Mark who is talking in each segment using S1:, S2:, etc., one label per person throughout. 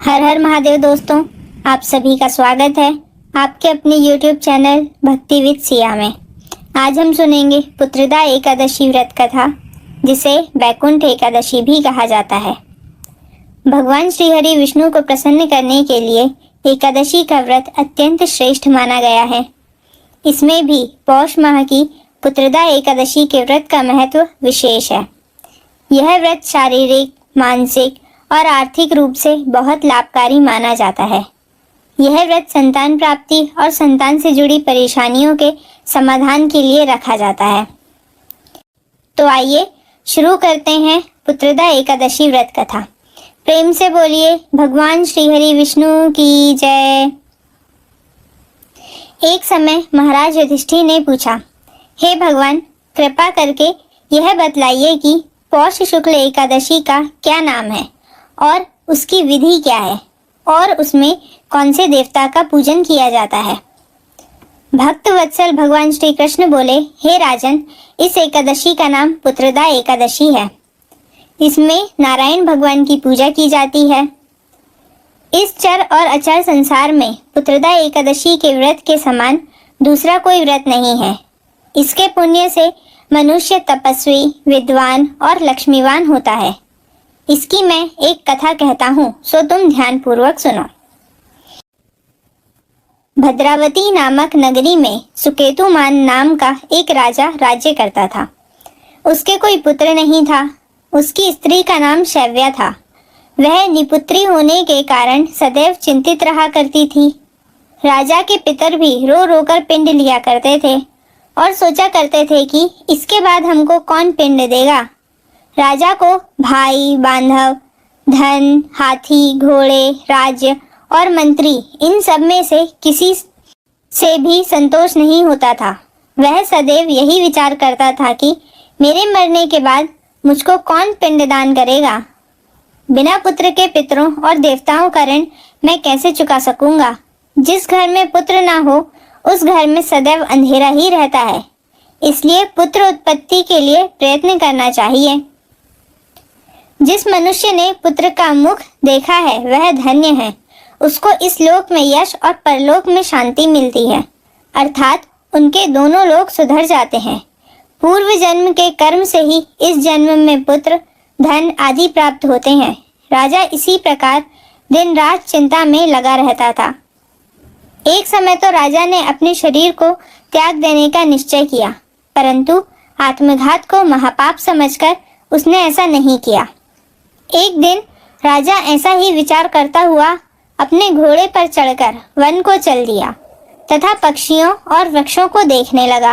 S1: हर हर महादेव दोस्तों, आप सभी का स्वागत है आपके अपने YouTube चैनल भक्ति विद सिया में। आज हम सुनेंगे पुत्रदा एकादशी व्रत कथा, जिसे बैकुंठ एकादशी भी कहा जाता है। भगवान श्री हरि विष्णु को प्रसन्न करने के लिए एकादशी का व्रत अत्यंत श्रेष्ठ माना गया है। इसमें भी पौष माह की पुत्रदा एकादशी के व्रत का महत्व विशेष है। यह व्रत शारीरिक, मानसिक और आर्थिक रूप से बहुत लाभकारी माना जाता है। यह व्रत संतान प्राप्ति और संतान से जुड़ी परेशानियों के समाधान के लिए रखा जाता है। तो आइए शुरू करते हैं पुत्रदा एकादशी व्रत कथा। प्रेम से बोलिए भगवान श्री हरि विष्णु की जय। एक समय महाराज युधिष्ठिर ने पूछा, हे भगवान, कृपा करके यह बतलाइए कि पौष शुक्ल एकादशी का क्या नाम है और उसकी विधि क्या है और उसमें कौन से देवता का पूजन किया जाता है। भक्त वत्सल भगवान श्री कृष्ण बोले, हे राजन, इस एकादशी का नाम पुत्रदा एकादशी है। इसमें नारायण भगवान की पूजा की जाती है। इस चर और अचर संसार में पुत्रदा एकादशी के व्रत के समान दूसरा कोई व्रत नहीं है। इसके पुण्य से मनुष्य तपस्वी, विद्वान और लक्ष्मीवान होता है। इसकी मैं एक कथा कहता हूँ, सो तुम ध्यान पूर्वक सुनो। भद्रावती नामक नगरी में सुकेतुमान नाम का एक राजा राज्य करता था। उसके कोई पुत्र नहीं था। उसकी स्त्री का नाम शैव्या था। वह निपुत्री होने के कारण सदैव चिंतित रहा करती थी। राजा के पितर भी रो रो कर पिंड लिया करते थे और सोचा करते थे कि इसके बाद हमको कौन पिंड देगा। राजा को भाई, बांधव, धन, हाथी, घोड़े, राज्य और मंत्री, इन सब में से किसी से भी संतोष नहीं होता था। वह सदैव यही विचार करता था कि मेरे मरने के बाद मुझको कौन पिंडदान करेगा। बिना पुत्र के पितरों और देवताओं का ऋण मैं कैसे चुका सकूंगा। जिस घर में पुत्र ना हो उस घर में सदैव अंधेरा ही रहता है। इसलिए पुत्र उत्पत्ति के लिए प्रयत्न करना चाहिए। जिस मनुष्य ने पुत्र का मुख देखा है वह धन्य है। उसको इस लोक में यश और परलोक में शांति मिलती है, अर्थात उनके दोनों लोक सुधर जाते हैं। पूर्व जन्म के कर्म से ही इस जन्म में पुत्र, धन आदि प्राप्त होते हैं। राजा इसी प्रकार दिन रात चिंता में लगा रहता था। एक समय तो राजा ने अपने शरीर को त्याग देने का निश्चय किया, परंतु आत्मघात को महापाप समझकर उसने ऐसा नहीं किया। एक दिन राजा ऐसा ही विचार करता हुआ अपने घोड़े पर चढ़कर वन को चल दिया तथा पक्षियों और वृक्षों को देखने लगा।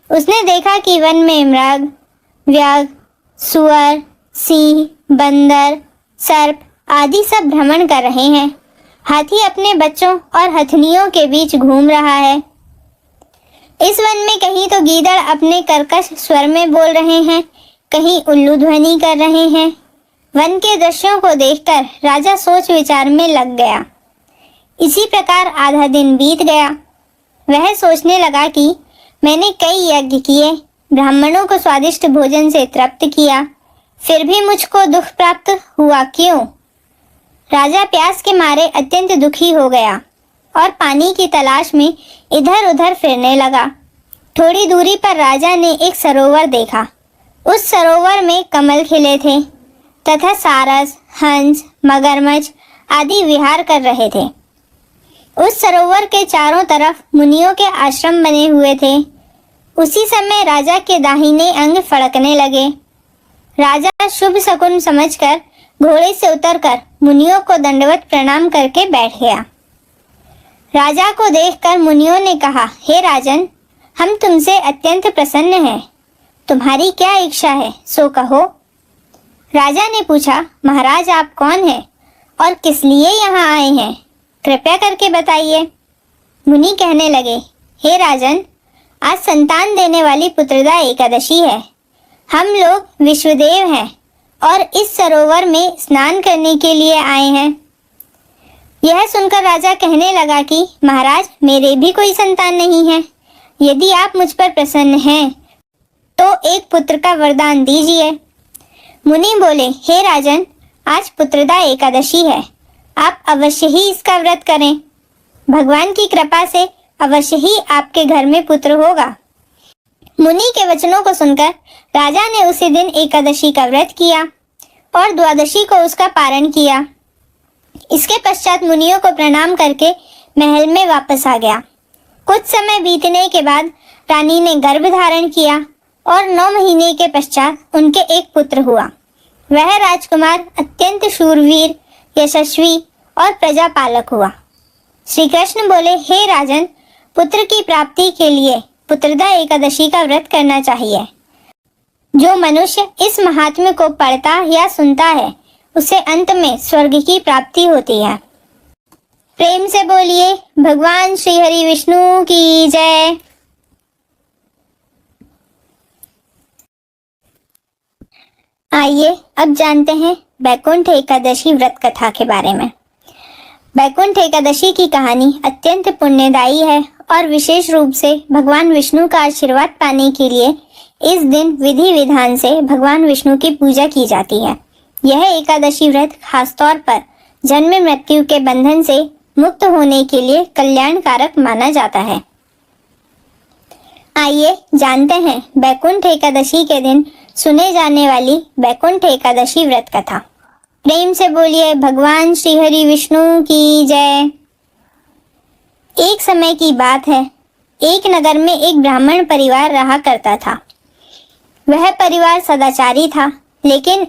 S1: उसने देखा कि वन में मृग, व्याघ्र, सुअर, सिंह, बंदर, सर्प आदि सब भ्रमण कर रहे हैं। हाथी अपने बच्चों और हथनियों के बीच घूम रहा है। इस वन में कहीं तो गीदड़ अपने कर्कश स्वर में बोल रहे हैं, कहीं उल्लू ध्वनि कर रहे हैं। वन के दृश्यों को देखकर राजा सोच विचार में लग गया। इसी प्रकार आधा दिन बीत गया। वह सोचने लगा कि मैंने कई यज्ञ किए, ब्राह्मणों को स्वादिष्ट भोजन से तृप्त किया, फिर भी मुझको दुख प्राप्त हुआ क्यों। राजा प्यास के मारे अत्यंत दुखी हो गया और पानी की तलाश में इधर उधर फिरने लगा। थोड़ी दूरी पर राजा ने एक सरोवर देखा। उस सरोवर में कमल खिले थे तथा सारस, हंस, मगरमच्छ आदि विहार कर रहे थे। उस सरोवर के चारों तरफ मुनियों के आश्रम बने हुए थे। उसी समय राजा के दाहिने अंग फड़कने लगे। राजा शुभ शकुन समझकर घोड़े से उतरकर मुनियों को दंडवत प्रणाम करके बैठ गया। राजा को देखकर मुनियों ने कहा, हे राजन, हम तुमसे अत्यंत प्रसन्न हैं। तुम्हारी क्या इच्छा है, सो कहो। राजा ने पूछा, महाराज आप कौन हैं और किस लिए यहाँ आए हैं, कृपया करके बताइए। मुनि कहने लगे, हे राजन, आज संतान देने वाली पुत्रदा एकादशी है। हम लोग विश्वदेव हैं और इस सरोवर में स्नान करने के लिए आए हैं। यह सुनकर राजा कहने लगा कि महाराज, मेरे भी कोई संतान नहीं है। यदि आप मुझ पर प्रसन्न हैं तो एक पुत्र का वरदान दीजिए। मुनि बोले, हे राजन, आज पुत्रदा एकादशी है। आप अवश्य ही इसका व्रत करें। भगवान की कृपा से अवश्य ही आपके घर में पुत्र होगा। मुनि के वचनों को सुनकर राजा ने उसी दिन एकादशी का व्रत किया और द्वादशी को उसका पारण किया। इसके पश्चात मुनियों को प्रणाम करके महल में वापस आ गया। कुछ समय बीतने के बाद रानी ने गर्भ धारण किया और 9 महीने के पश्चात उनके एक पुत्र हुआ। वह राजकुमार अत्यंत शूरवीर, यशस्वी और प्रजापालक हुआ। श्री कृष्ण बोले, हे राजन, पुत्र की प्राप्ति के लिए पुत्रदा एकादशी का व्रत करना चाहिए। जो मनुष्य इस महात्म्य को पढ़ता या सुनता है उसे अंत में स्वर्ग की प्राप्ति होती है। प्रेम से बोलिए भगवान श्री हरि विष्णु की जय। आइए अब जानते हैं बैकुंठ एकादशी व्रत कथा के बारे में। बैकुंठ एकादशी की कहानी अत्यंत पुण्यदायी है और विशेष रूप से भगवान विष्णु का आशीर्वाद पाने के लिए इस दिन विधि विधान से भगवान विष्णु की पूजा की जाती है। यह एकादशी व्रत खासतौर पर जन्म मृत्यु के बंधन से मुक्त होने के लिए कल्याणकारक माना जाता है। आइए जानते हैं बैकुंठ एकादशी के दिन सुने जाने वाली बैकुंठ एकादशी व्रत कथा। प्रेम से बोलिए भगवान श्री हरि विष्णु की जय। एक समय की बात है, एक नगर में एक ब्राह्मण परिवार रहा करता था। वह परिवार सदाचारी था, लेकिन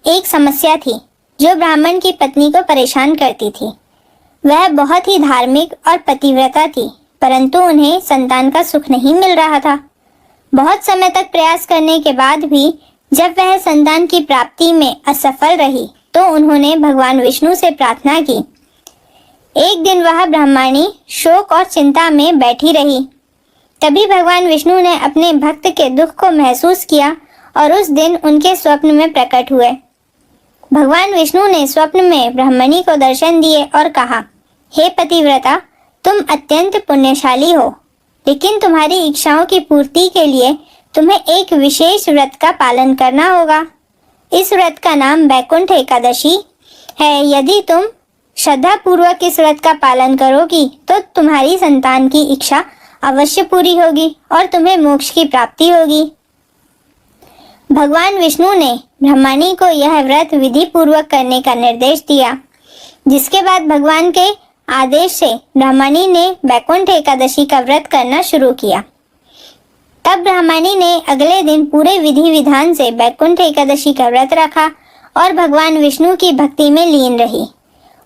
S1: एक समस्या थी जो ब्राह्मण की पत्नी को परेशान करती थी। वह बहुत ही धार्मिक और पतिव्रता थी, परंतु उन्हें संतान का सुख नहीं मिल रहा था। बहुत समय तक प्रयास करने के बाद भी जब वह संतान की प्राप्ति में असफल रही तो उन्होंने भगवान विष्णु से प्रार्थना की। एक दिन वह ब्राह्मणी शोक और चिंता में बैठी रही। तभी भगवान विष्णु ने अपने भक्त के दुख को महसूस किया और उस दिन उनके स्वप्न में प्रकट हुए। भगवान विष्णु ने स्वप्न में ब्राह्मणी को दर्शन दिए और कहा, हे पतिव्रता, तुम अत्यंत पुण्यशाली हो, लेकिन तुम्हारी इच्छाओं की पूर्ति के लिए तुम्हें एक विशेष व्रत का पालन करना होगा। इस व्रत का नाम बैकुंठ एकादशी है। यदि तुम श्रद्धा पूर्वक इस व्रत का पालन करोगी तो तुम्हारी संतान की इच्छा अवश्य पूरी होगी और तुम्हें मोक्ष की प्राप्ति होगी। भगवान विष्णु ने ब्राह्मणी को यह व्रत विधि पूर्वक करने का निर्देश दिया, जिसके बाद भगवान के आदेश से ब्राह्मणी ने बैकुंठ एकादशी का व्रत करना शुरू किया। तब ब्राह्मणी ने अगले दिन पूरे विधि विधान से बैकुंठ एकादशी का व्रत रखा और भगवान विष्णु की भक्ति में लीन रही।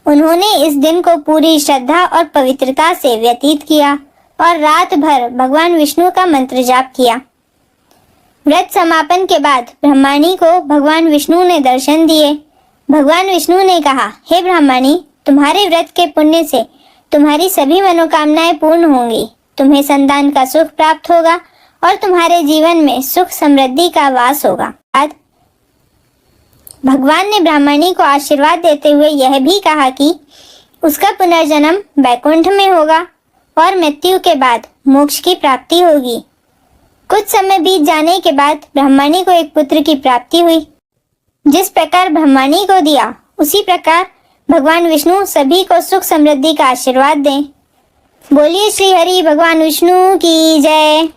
S1: उन्होंने इस दिन को पूरी श्रद्धा और पवित्रता से व्यतीत किया और रात भर भगवान विष्णु का मंत्र जाप किया। व्रत समापन के बाद ब्राह्मणी को भगवान विष्णु ने दर्शन दिए। भगवान विष्णु ने कहा, हे ब्राह्मणी, तुम्हारे व्रत के पुण्य से तुम्हारी सभी मनोकामनाएं पूर्ण होंगी, तुम्हें संतान का सुख प्राप्त होगा और तुम्हारे जीवन में सुख समृद्धि का वास होगा। भगवान ने ब्राह्मणी को आशीर्वाद देते हुए यह भी कहा कि उसका पुनर्जन्म बैकुंठ में होगा और मृत्यु के बाद मोक्ष की प्राप्ति होगी। कुछ समय बीत जाने के बाद ब्राह्मणी को एक पुत्र की प्राप्ति हुई। जिस प्रकार ब्राह्मणी को दिया उसी प्रकार भगवान विष्णु सभी को सुख समृद्धि का आशीर्वाद दें। बोलिए श्री हरि भगवान विष्णु की जय।